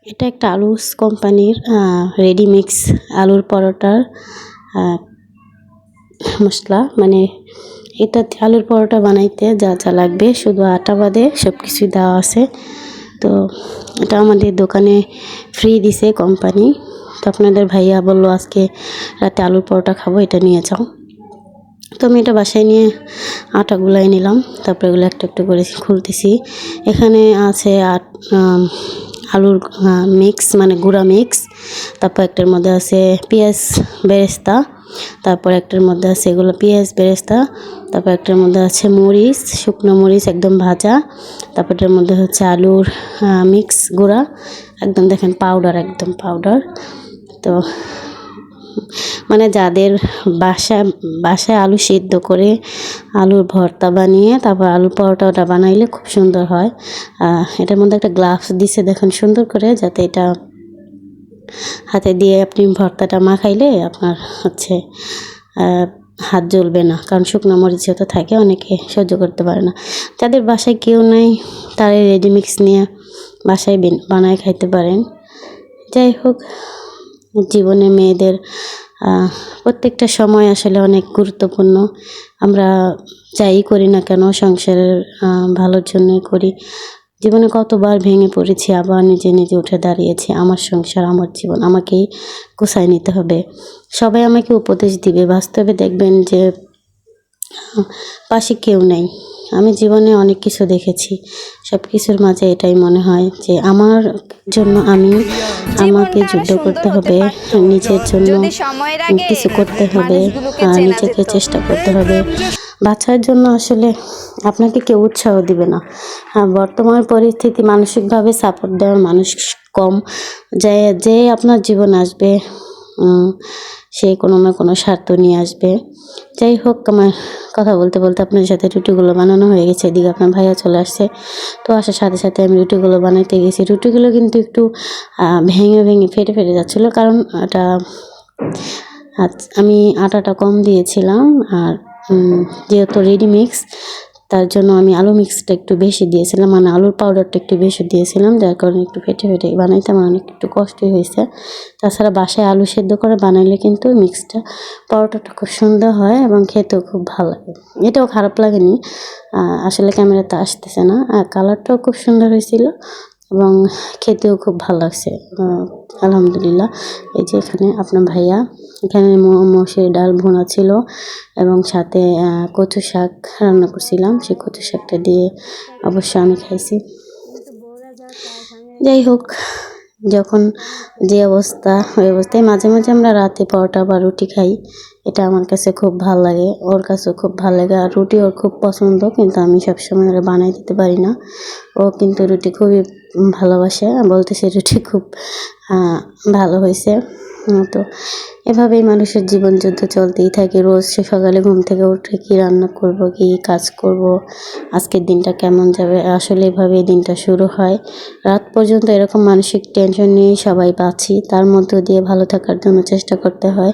এটা একটা আলুস কোম্পানির রেডিমিক্স আলুর পরোটার মশলা। মানে এটা আলুর পরোটা বানাইতে যা যা লাগবে শুধু আটা বাদে সব কিছুই দেওয়া আছে। তো এটা আমাদের দোকানে ফ্রি দিছে কোম্পানি। তো আপনাদের ভাইয়া বললো আজকে রাতে আলুর পরোটা খাবো, এটা নিয়ে যাও। তো আমি এটা বাসায় নিয়ে আটা গুলাই নিলাম, তারপরে এগুলো একটু একটু করে খুলতেছি। এখানে আছে আলুর মিক্স, মানে গুঁড়া মিক্স। তারপর একটার মধ্যে আছে পেঁয়াজ বেরেস্তা, তারপর একটার মধ্যে আছে এগুলো পেঁয়াজ বেরেস্তা, তারপর একটার মধ্যে আছে মরিচ, শুকনো মরিচ একদম ভাজা, তারপরটার মধ্যে হচ্ছে আলুর মিক্স গুঁড়া একদম, দেখেন পাউডার, একদম পাউডার। তো মানে যাদের বাসায় আলু সিদ্ধ করে আলুর ভর্তা বানিয়ে তারপর আলুর পরোটাটা বানাইলে খুব সুন্দর হয়। এটার মধ্যে একটা গ্লাভস দিছে দেখেন সুন্দর করে, যাতে এটা হাতে দিয়ে আপনি ভর্তাটা মাখাইলে আপনার হচ্ছে হাত জ্বলবে না, কারণ শুকনো মরিচ তো থাকে, অনেকে সহ্য করতে পারে না। যাদের বাসায় কেউ নাই তারা রেডিমিক্স নিয়ে বাসায় বানায় খাইতে পারেন। যাই হোক, জীবনে মেয়েদের প্রত্যেকটা সময় আসলে অনেক গুরুত্বপূর্ণ। আমরা যাই করি না কেন সংসারের ভালোর জন্যই করি। জীবনে কতবার ভেঙে পড়েছি, আবার নিজে নিজে উঠে দাঁড়িয়েছি। আমার সংসার, আমার জীবন, আমাকেই গুছায় নিতে হবে। সবাই আমাকে উপদেশ দিবে, বাস্তবে দেখবেন যে পাশে কেউ নেই। আমি জীবনে অনেক কিছু দেখেছি, সব কিছুর মাঝে এটাই মনে হয় যে আমার জন্য আমাকে যুদ্ধ করতে হবে, নিজের জন্য কিছু করতে হবে, নিজেকে চেষ্টা করতে হবে। বাঁচার জন্য আসলে আপনাকে কেউ উৎসাহ দিবে না। বর্তমান পরিস্থিতি, মানসিকভাবে সাপোর্ট দেওয়ার মানুষ কম। যে আপনার জীবন আসবে সে কোনো না কোনো স্বার্থ নিয়ে আসবে। যাই হোক, আমার কথা বলতে বলতে আপনার সাথে রুটিগুলো বানানো হয়ে গেছে। এদিকে আপনার ভাইয়া চলে আসছে। তো আসার সাথে সাথে আমি রুটিগুলো বানাইতে গেছি। রুটিগুলো কিন্তু একটু ভেঙে ভেঙে ফেটে ফেটে যাচ্ছিলো, কারণ আমি আটাটা কম দিয়েছিলাম, আর যেহেতু রেডিমিক্স তার জন্য আমি আলু মিক্সটা একটু বেশি দিয়েছিলাম, মানে আলুর পাউডারটা একটু বেশি দিয়েছিলাম, যার কারণে একটু ফেটে ফেটে বানাইতে আমার অনেক একটু কষ্টই হয়েছে। তাছাড়া বাসায় আলু সেদ্ধ করে বানাইলে কিন্তু মিক্সটা পরোটাটা খুব সুন্দর হয় এবং খেতেও খুব ভালো লাগে। এটাও খারাপ লাগেনি, আসলে ক্যামেরাতে আসতেছে না। কালারটাও খুব সুন্দর হয়েছিল এবং খেতেও খুব ভালো লাগছে, আলহামদুলিল্লাহ। এই যে এখানে আপনার ভাইয়া, এখানে মসুর ডাল ভুনা ছিল এবং সাথে কচু শাক রান্না করছিলাম। সেই কচু শাকটা দিয়ে অবশ্য আমি খাইছি। যাই হোক, যখন যে অবস্থা, ওই অবস্থায় মাঝে মাঝে আমরা রাতে পরোটা বা রুটি খাই। এটা আমার কাছে খুব ভাল লাগে, ওর কাছেও খুব ভালো লাগে। আর রুটি ওর খুব পছন্দ, কিন্তু আমি সবসময় ওরা বানাই দিতে পারি না। ও কিন্তু রুটি খুবই ভালোবাসে, বলতেছে রুটি খুব ভালো হয়েছে। তো এভাবেই মানুষের জীবন যুদ্ধ চলতেই থাকে। রোজ সকালে ঘুম থেকে উঠে কী রান্না করব, কী কাজ করব, আজকের দিনটা কেমন যাবে, আসলে এভাবেই দিনটা শুরু হয়। রাত পর্যন্ত এরকম মানসিক টেনশন নিয়েই সবাই বাঁচি। তার মধ্য দিয়ে ভালো থাকার জন্য চেষ্টা করতে হয়।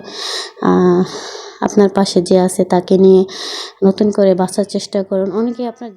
আপনার পাশে যে আছে তাকে নিয়ে নতুন করে বাঁচার চেষ্টা করুন। অনেকে আপনার